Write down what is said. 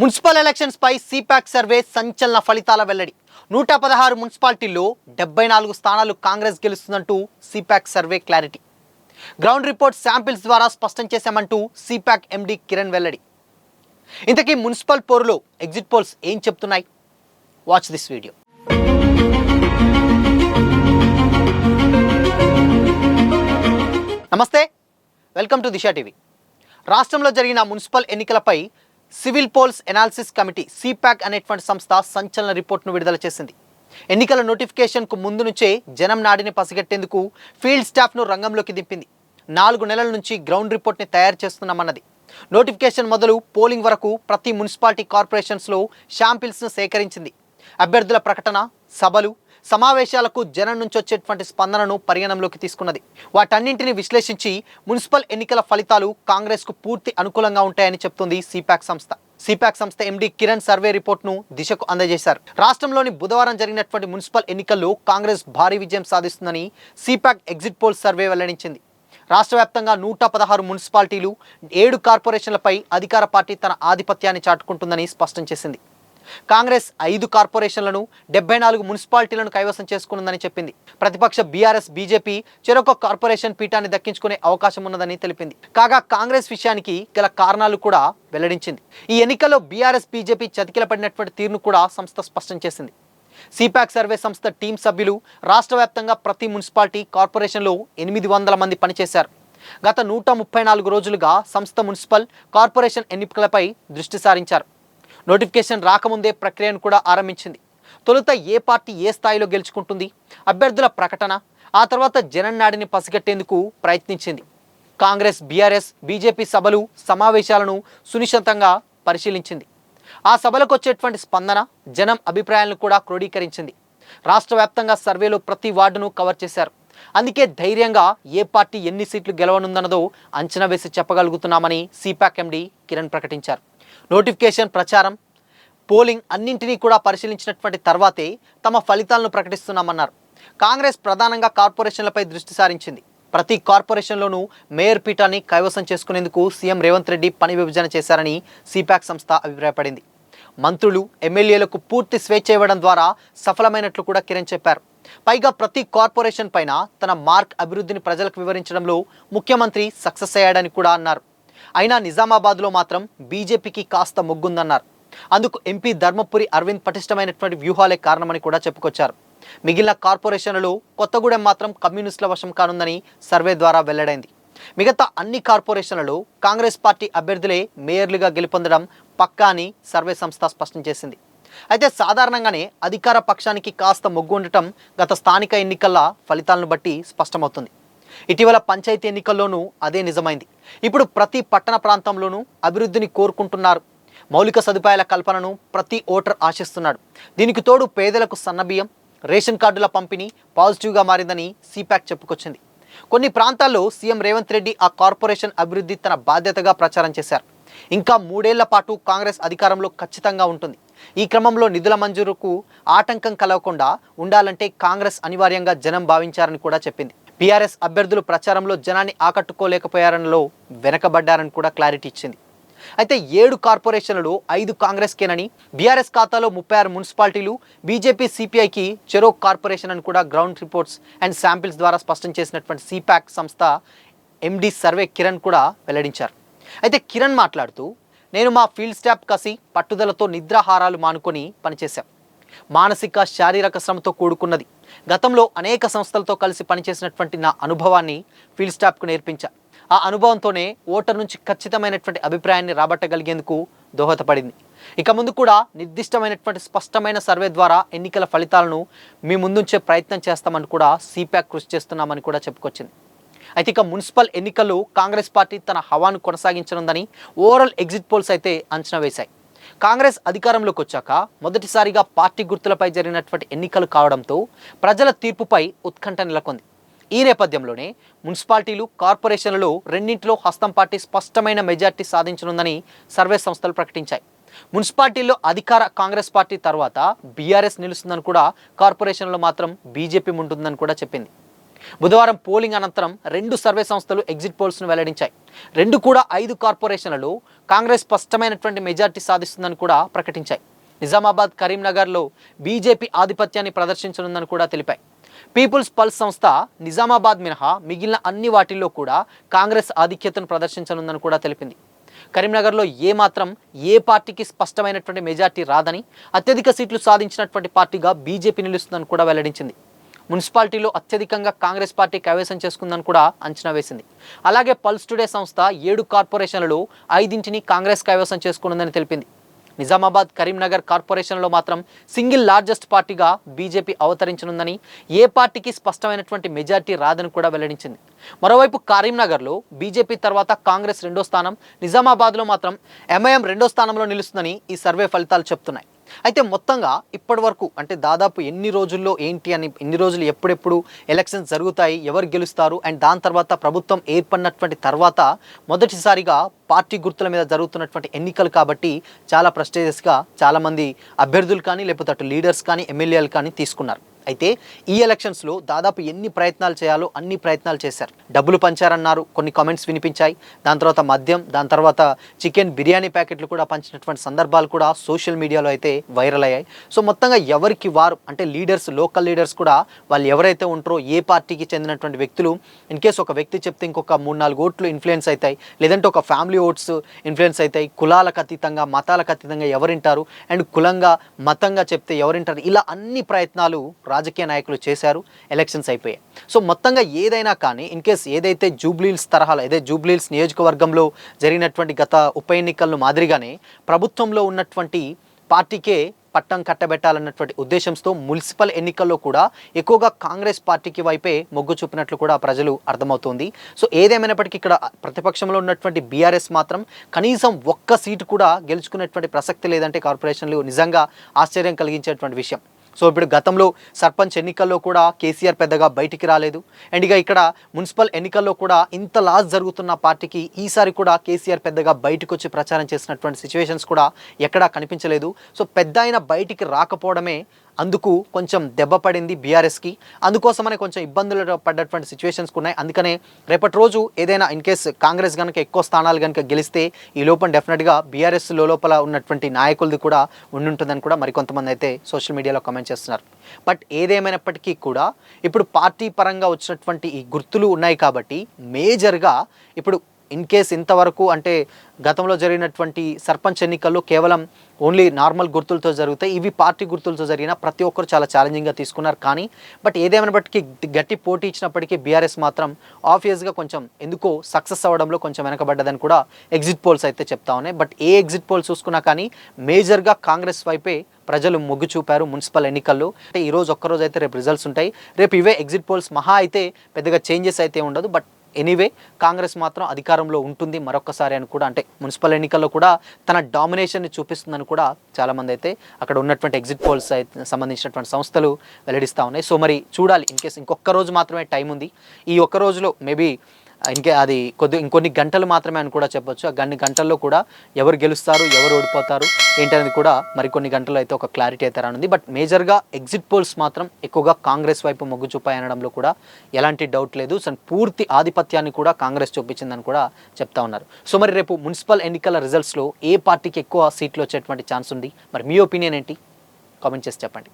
Municipal elections పై సిపాక్ survey సంచలన ఫలితాల వెల్లడి. 116 మున్సిపాలిటీల్లో 74 స్థానాలు కాంగ్రెస్ గెలుస్తుందంటూ సిపాక్ survey clarity. Ground report samples ద్వారా స్పష్టం చేశామంటూ సిపాక్ ఎండి కిరణ్ వెల్లడి. ఇంతకీ మున్సిపల్ పోరులో ఎగ్జిట్ పోల్స్ ఏం చెప్తున్నాయి? Watch this video. నమస్తే, వెల్కమ్ టు దిశా టీవీ. రాష్ట్రంలో జరిగిన మున్సిపల్ ఎన్నికలపై civil poles analysis committee CPEC అనేటువంటి సంస్థ సంచలన రిపోర్ట్ను విడుదల చేసింది. ఎన్నికల నోటిఫికేషన్కు ముందు నుంచే జనం నాడిని పసిగట్టేందుకు ఫీల్డ్ స్టాఫ్ను రంగంలోకి దింపింది. 4 నెలల నుంచి గ్రౌండ్ రిపోర్ట్ని తయారు చేస్తున్నామన్నది. నోటిఫికేషన్ మొదలు పోలింగ్ వరకు ప్రతి మున్సిపాలిటీ కార్పొరేషన్స్లో శాంపిల్స్ను సేకరించింది. అభ్యర్థుల ప్రకటన, సభలు, సమావేశాలకు జనం నుంచి వచ్చేటువంటి స్పందనను పరిగణనలోకి తీసుకున్నది. వాటన్నింటినీ విశ్లేషించి మున్సిపల్ ఎన్నికల ఫలితాలు కాంగ్రెస్కు పూర్తి అనుకూలంగా ఉంటాయని చెప్తుంది సిపాక్ సంస్థ. సిపాక్ సంస్థ ఎండి కిరణ్ సర్వే రిపోర్ట్ను దిశకు అందజేశారు. రాష్ట్రంలోని బుధవారం జరిగినటువంటి మున్సిపల్ ఎన్నికల్లో కాంగ్రెస్ భారీ విజయం సాధిస్తుందని సిపాక్ ఎగ్జిట్ పోల్ సర్వే వెల్లడించింది. రాష్ట్ర వ్యాప్తంగా 116 మున్సిపాలిటీలు, 7 కార్పొరేషన్లపై అధికార పార్టీ తన ఆధిపత్యాన్ని చాటుకుంటుందని స్పష్టం చేసింది. కాంగ్రెస్ 5 కార్పొరేషన్లను, 74 మున్సిపాలిటీలను కైవసం చేసుకున్నదని చెప్పింది. ప్రతిపక్ష బీఆర్ఎస్, బీజేపీ చెరొక కార్పొరేషన్ పీఠాన్ని దక్కించుకునే అవకాశం ఉన్నదని తెలిపింది. కాగా కాంగ్రెస్ విషయానికి గల కారణాలు కూడా వెల్లడించింది. ఈ ఎన్నికల్లో బీఆర్ఎస్, బీజేపీ చతికిల పడినటువంటి తీరును కూడా సంస్థ స్పష్టం చేసింది. సిపాక్ సర్వే సంస్థ టీం సభ్యులు రాష్ట్ర వ్యాప్తంగా ప్రతి మున్సిపాలిటీ, కార్పొరేషన్లో 800 మంది పనిచేశారు. గత 134 రోజులుగా సంస్థ మున్సిపల్, కార్పొరేషన్ ఎన్నికలపై దృష్టి సారించారు. నోటిఫికేషన్ రాకముందే ప్రక్రియను కూడా ఆరంభించింది. తొలుత ఏ పార్టీ ఏ స్థాయిలో గెలుచుకుంటుంది, అభ్యర్థుల ప్రకటన, ఆ తర్వాత జనం నాడిని పసిగట్టేందుకు ప్రయత్నించింది. కాంగ్రెస్, బీఆర్ఎస్, బీజేపీ సభలు, సమావేశాలను సునిశ్చితంగా పరిశీలించింది. ఆ సభలకు వచ్చేటువంటి స్పందన, జనం అభిప్రాయాలను కూడా క్రోడీకరించింది. రాష్ట్ర వ్యాప్తంగా సర్వేలో ప్రతి వార్డును కవర్ చేశారు. అందుకే ధైర్యంగా ఏ పార్టీ ఎన్ని సీట్లు గెలవనుందన్నదో అంచనా వేసి చెప్పగలుగుతున్నామని సిపాక్ ఎండి కిరణ్ ప్రకటించారు. నోటిఫికేషన్, ప్రచారం, పోలింగ్ అన్నింటినీ కూడా పరిశీలించినటువంటి తర్వాతే తమ ఫలితాలను ప్రకటిస్తున్నామన్నారు. కాంగ్రెస్ ప్రధానంగా కార్పొరేషన్లపై దృష్టి సారించింది. ప్రతి కార్పొరేషన్లోనూ మేయర్ పీఠాన్ని కైవసం చేసుకునేందుకు సీఎం రేవంత్ రెడ్డి పని విభజన చేశారని సిపాక్ సంస్థ అభిప్రాయపడింది. మంత్రులు, ఎమ్మెల్యేలకు పూర్తి స్వేచ్ఛ ఇవ్వడం ద్వారా సఫలమైనట్లు కూడా కిరణ్ చెప్పారు. పైగా ప్రతి కార్పొరేషన్ పైన తన మార్క్ అభివృద్ధిని ప్రజలకు వివరించడంలో ముఖ్యమంత్రి సక్సెస్ అయ్యాడని కూడా అన్నారు. అయినా నిజామాబాద్లో మాత్రం బీజేపీకి కాస్త మొగ్గుందన్నారు. అందుకు ఎంపీ ధర్మపురి అరవింద్ పటిష్టమైనటువంటి వ్యూహాలే కారణమని కూడా చెప్పుకొచ్చారు. మిగిలిన కార్పొరేషన్లలో కొత్తగూడెం మాత్రం కమ్యూనిస్టుల వశం కానుందని సర్వే ద్వారా వెల్లడైంది. మిగతా అన్ని కార్పొరేషన్లలో కాంగ్రెస్ పార్టీ అభ్యర్థులే మేయర్లుగా గెలుపొందడం పక్కా అని సర్వే సంస్థ స్పష్టం చేసింది. అయితే సాధారణంగానే అధికార పక్షానికి కాస్త మొగ్గు ఉండటం గత స్థానిక ఎన్నికల ఫలితాలను బట్టి స్పష్టమవుతుంది. ఇటీవల పంచాయతీ ఎన్నికల్లోనూ అదే నిజమైంది. ఇప్పుడు ప్రతి పట్టణ ప్రాంతంలోనూ అభివృద్ధిని కోరుకుంటున్నారు. మౌలిక సదుపాయాల కల్పనను ప్రతి ఓటర్ ఆశిస్తున్నాడు. దీనికి తోడు పేదలకు సన్నబియ్యం, రేషన్ కార్డుల పంపిణీ పాజిటివ్గా మారిందని సిపాక్ చెప్పుకొచ్చింది. కొన్ని ప్రాంతాల్లో సీఎం రేవంత్ రెడ్డి ఆ కార్పొరేషన్ అభివృద్ధి తన బాధ్యతగా ప్రచారం చేశారు. ఇంకా 3 ఏళ్ల పాటు కాంగ్రెస్ అధికారంలో ఖచ్చితంగా ఉంటుంది. ఈ క్రమంలో నిధుల మంజూరుకు ఆటంకం కలగకుండా ఉండాలంటే కాంగ్రెస్ అనివార్యంగా జనం భావించారని కూడా చెప్పింది. బీఆర్ఎస్ అభ్యర్థులు ప్రచారంలో జనాన్ని ఆకట్టుకోలేకపోయారనలో వెనకబడ్డారని కూడా క్లారిటీ ఇచ్చింది. అయితే 7 కార్పొరేషన్లలో 5 కాంగ్రెస్కేనని, బీఆర్ఎస్ ఖాతాలో 36 మున్సిపాలిటీలు, బీజేపీ, సిపిఐకి చెరో కార్పొరేషన్ అని కూడా గ్రౌండ్ రిపోర్ట్స్ అండ్ శాంపిల్స్ ద్వారా స్పష్టం చేసినటువంటి సిపాక్ సంస్థ ఎండి సర్వే కిరణ్ కూడా వెల్లడించారు. అయితే కిరణ్ మాట్లాడుతూ, నేను మా ఫీల్డ్ స్టాఫ్ కసి, పట్టుదలతో నిద్రాహారాలు మానుకొని పనిచేశాం. మానసిక, శారీరక శ్రమతో కూడుకున్నది. గతంలో అనేక సంస్థలతో కలిసి పనిచేసినటువంటి నా అనుభవాన్ని ఫీల్డ్ స్టాఫ్కు నేర్పించా. ఆ అనుభవంతోనే ఓటర్ నుంచి ఖచ్చితమైనటువంటి అభిప్రాయాన్ని రాబట్టగలిగేందుకు దోహదపడింది. ఇక ముందు కూడా నిర్దిష్టమైనటువంటి స్పష్టమైన సర్వే ద్వారా ఎన్నికల ఫలితాలను మీ ముందుంచే ప్రయత్నం చేస్తామని కూడా సిపాక్ కృషి చేస్తున్నామని కూడా చెప్పుకొచ్చింది. అయితే ఇక మున్సిపల్ ఎన్నికల్లో కాంగ్రెస్ పార్టీ తన హవాను కొనసాగించనుందని ఓవరాల్ ఎగ్జిట్ పోల్స్ అయితే అంచనా వేశాయి. కాంగ్రెస్ అధికారంలోకి వచ్చాక మొదటిసారిగా పార్టీ గుర్తులపై జరిగినటువంటి ఎన్నికలు కావడంతో ప్రజల తీర్పుపై ఉత్కంఠ నెలకొంది. ఈ నేపథ్యంలోనే మున్సిపాలిటీలు, కార్పొరేషన్లలో రెండింటిలో హస్తం పార్టీ స్పష్టమైన మెజార్టీ సాధించనుందని సర్వే సంస్థలు ప్రకటించాయి. మున్సిపాలిటీల్లో అధికార కాంగ్రెస్ పార్టీ తర్వాత బీఆర్ఎస్ నిలుస్తుందని కూడా, కార్పొరేషన్లో మాత్రం బీజేపీ ఉంటుందని కూడా చెప్పింది. బుధవారం పోలింగ్ అనంతరం 2 సర్వే సంస్థలు ఎగ్జిట్ పోల్స్ను వెల్లడించాయి. 2 కూడా 5 కార్పొరేషన్లలో కాంగ్రెస్ స్పష్టమైనటువంటి మెజార్టీ సాధిస్తుందని కూడా ప్రకటించాయి. నిజామాబాద్, కరీంనగర్లో బీజేపీ ఆధిపత్యాన్ని ప్రదర్శించనుందని కూడా తెలిపాయి. పీపుల్స్ పల్స్ సంస్థ నిజామాబాద్ మినహా మిగిలిన అన్ని వాటిల్లో కూడా కాంగ్రెస్ ఆధిక్యతను ప్రదర్శించనుందని కూడా తెలిపింది. కరీంనగర్లో ఏ పార్టీకి స్పష్టమైనటువంటి మెజార్టీ రాదని, అత్యధిక సీట్లు సాధించినటువంటి పార్టీగా బీజేపీ నిలుస్తుందని కూడా వెల్లడించింది. మున్సిపాలిటీలో అత్యధికంగా కాంగ్రెస్ పార్టీ కైవసం చేసుకుందని కూడా అంచనా వేసింది. అలాగే పల్స్ టుడే సంస్థ 7 కార్పొరేషన్లలో 5 కాంగ్రెస్ కైవసం చేసుకున్నదని తెలిపింది. నిజామాబాద్, కరీంనగర్ కార్పొరేషన్లో మాత్రం సింగిల్ లార్జెస్ట్ పార్టీగా బీజేపీ అవతరించనుందని, ఏ పార్టీకి స్పష్టమైనటువంటి మెజార్టీ రాదని కూడా వెల్లడించింది. మరోవైపు కరీంనగర్లో బీజేపీ తర్వాత కాంగ్రెస్ 2వ స్థానం, నిజామాబాద్లో మాత్రం ఎంఐఎం 2వ స్థానంలో నిలుస్తుందని ఈ సర్వే ఫలితాలు చెప్తున్నాయి. అయితే మొత్తంగా ఇప్పటి వరకు అంటే దాదాపు ఎన్ని రోజుల్లో ఏంటి అని, ఎన్ని రోజులు ఎప్పుడెప్పుడు ఎలక్షన్స్ జరుగుతాయి, ఎవరు గెలుస్తారు, అండ్ దాని తర్వాత ప్రభుత్వం ఏర్పడినటువంటి తర్వాత మొదటిసారిగా పార్టీ గుర్తుల మీద జరుగుతున్నటువంటి ఎన్నికలు కాబట్టి చాలా ప్రెస్టీజియస్గా చాలామంది అభ్యర్థులు కానీ లేకపోతే అటు లీడర్స్ కానీ ఎమ్మెల్యేలు కానీ తీసుకున్నారు. అయితే ఈ ఎలక్షన్స్లో దాదాపు ఎన్ని ప్రయత్నాలు చేయాలో అన్ని ప్రయత్నాలు చేశారు. డబ్బులు పంచారన్నారు, కొన్ని కామెంట్స్ వినిపించాయి. దాని తర్వాత మద్యం, దాని తర్వాత చికెన్ బిర్యానీ ప్యాకెట్లు కూడా పంచినటువంటి సందర్భాలు కూడా సోషల్ మీడియాలో అయితే వైరల్ అయ్యాయి. సో మొత్తంగా ఎవరికి వారు అంటే లీడర్స్, లోకల్ లీడర్స్ కూడా వాళ్ళు ఎవరైతే ఉంటారో ఏ పార్టీకి చెందినటువంటి వ్యక్తులు ఇన్ కేసు ఒక వ్యక్తి చెప్తే ఇంకొక 3-4 ఓట్లు ఇన్ఫ్లుయెన్స్ అవుతాయి, లేదంటే ఒక ఫ్యామిలీ ఓట్స్ ఇన్ఫ్లుయెన్స్ అవుతాయి. కులాలకు అతీతంగా, మతాలకు అతీతంగా ఎవరింటారు, అండ్ కులంగా మతంగా చెప్తే ఎవరింటారు, ఇలా అన్ని ప్రయత్నాలు రాజకీయ నాయకులు చేశారు. ఎలక్షన్స్ అయిపోయాయి. సో మొత్తంగా ఏదైనా కానీ ఇన్ కేస్ ఏదైతే జూబ్లీహిల్స్ తరహాలో జూబ్లీహిల్స్ నియోజకవర్గంలో జరిగినటువంటి గత ఉప ఎన్నికలను మాదిరిగానే ప్రభుత్వంలో ఉన్నటువంటి పార్టీకే పట్టం కట్టబెట్టాలన్నటువంటి ఉద్దేశంతో మున్సిపల్ ఎన్నికల్లో కూడా ఎక్కువగా కాంగ్రెస్ పార్టీకి వైపే మొగ్గు చూపినట్లు కూడా ప్రజలు అర్థమవుతుంది. సో ఏదేమైనప్పటికీ ఇక్కడ ప్రతిపక్షంలో ఉన్నటువంటి బీఆర్ఎస్ మాత్రం కనీసం ఒక్క సీటు కూడా గెలుచుకునేటువంటి ప్రసక్తి లేదంటే కార్పొరేషన్లు నిజంగా ఆశ్చర్యం కలిగించేటువంటి విషయం. సో ఇప్పుడు గతంలో సర్పంచ్ ఎన్నికల్లో కూడా కేసీఆర్ పెద్దగా బయటికి రాలేదు, అండ్ ఇక ఇక్కడ మున్సిపల్ ఎన్నికల్లో కూడా ఇంత లాస్ జరుగుతున్న పార్టీకి ఈసారి కూడా కేసీఆర్ పెద్దగా బయటకు వచ్చి ప్రచారం చేసినటువంటి సిచ్యువేషన్స్ కూడా ఎక్కడా కనిపించలేదు. సో పెద్ద ఆయన బయటికి రాకపోవడమే అందుకు కొంచెం దెబ్బ పడింది బీఆర్ఎస్కి. అందుకోసమనే కొంచెం ఇబ్బందులు పడ్డటువంటి సిచ్యువేషన్స్ ఉన్నాయి. అందుకనే రేపటి రోజు ఏదైనా ఇన్ కేస్ కాంగ్రెస్ కనుక ఎక్కువ స్థానాలు కనుక గెలిస్తే ఈ లోపల డెఫినెట్గా బీఆర్ఎస్ లోపల ఉన్నటువంటి నాయకులది కూడా ఉంటుందని కూడా మరికొంతమంది అయితే సోషల్ మీడియాలో కామెంట్ చేస్తున్నారు. బట్ ఏదేమైనప్పటికీ కూడా ఇప్పుడు పార్టీ పరంగా వచ్చినటువంటి ఈ గుర్తులు ఉన్నాయి కాబట్టి మేజర్గా ఇప్పుడు ఇన్ కేస్ ఇంతవరకు అంటే గతంలో జరిగినటువంటి సర్పంచ్ ఎన్నికల్లో కేవలం ఓన్లీ నార్మల్ గుర్తులతో జరుగుతాయి. ఇవి పార్టీ గుర్తులతో జరిగిన ప్రతి ఒక్కరు చాలా ఛాలెంజింగ్గా తీసుకున్నారు. కానీ బట్ ఏదేమైనప్పటికీ గట్టి పోటీ ఇచ్చినప్పటికీ బీఆర్ఎస్ మాత్రం ఆబ్వియస్గా కొంచెం ఎందుకో సక్సెస్ అవ్వడంలో కొంచెం వెనకబడ్డదని కూడా ఎగ్జిట్ పోల్స్ అయితే చెప్తా ఉన్నాయి. బట్ ఏ ఎగ్జిట్ పోల్స్ చూసుకున్నా కానీ మేజర్గా కాంగ్రెస్ వైపే ప్రజలు మొగ్గు చూపారు మున్సిపల్ ఎన్నికల్లో. అంటే ఈరోజు ఒక్కరోజు అయితే రేపు రిజల్ట్స్ ఉంటాయి. రేపు ఇవే ఎగ్జిట్ పోల్స్ మహా అయితే పెద్దగా చేంజెస్ అయితే ఉండదు. బట్ ఎనీవే కాంగ్రెస్ మాత్రం అధికారంలో ఉంటుంది మరొకసారి అని కూడా, అంటే మున్సిపల్ ఎన్నికల్లో కూడా తన డామినేషన్ని చూపిస్తుందని కూడా చాలామంది అయితే అక్కడ ఉన్నటువంటి ఎగ్జిట్ పోల్స్ సంబంధించినటువంటి సంస్థలు వెల్లడిస్తూ ఉన్నాయి. సో మరి చూడాలి, ఇన్ కేస్ ఇంకొక రోజు మాత్రమే టైం ఉంది. ఈ ఒక్క రోజులో మేబీ అది ఇంకొన్ని గంటలు మాత్రమే అని కూడా చెప్పొచ్చు. ఆ గంటల్లో కూడా ఎవరు గెలుస్తారు, ఎవరు ఓడిపోతారు ఏంటనేది కూడా మరికొన్ని గంటల్లో అయితే ఒక క్లారిటీ అయితే రానుంది. బట్ మేజర్గా ఎగ్జిట్ పోల్స్ మాత్రం ఎక్కువగా కాంగ్రెస్ వైపు మొగ్గు చూపాయి అనడంలో కూడా ఎలాంటి డౌట్ లేదు. సో పూర్తి ఆధిపత్యాన్ని కూడా కాంగ్రెస్ చూపించిందని కూడా చెప్తా ఉన్నారు. సో మరి రేపు మున్సిపల్ ఎన్నికల రిజల్ట్స్లో ఏ పార్టీకి ఎక్కువ సీట్లు వచ్చేటువంటి ఛాన్స్ ఉంది, మరి మీ ఒపీనియన్ ఏంటి కామెంట్ చేసి చెప్పండి.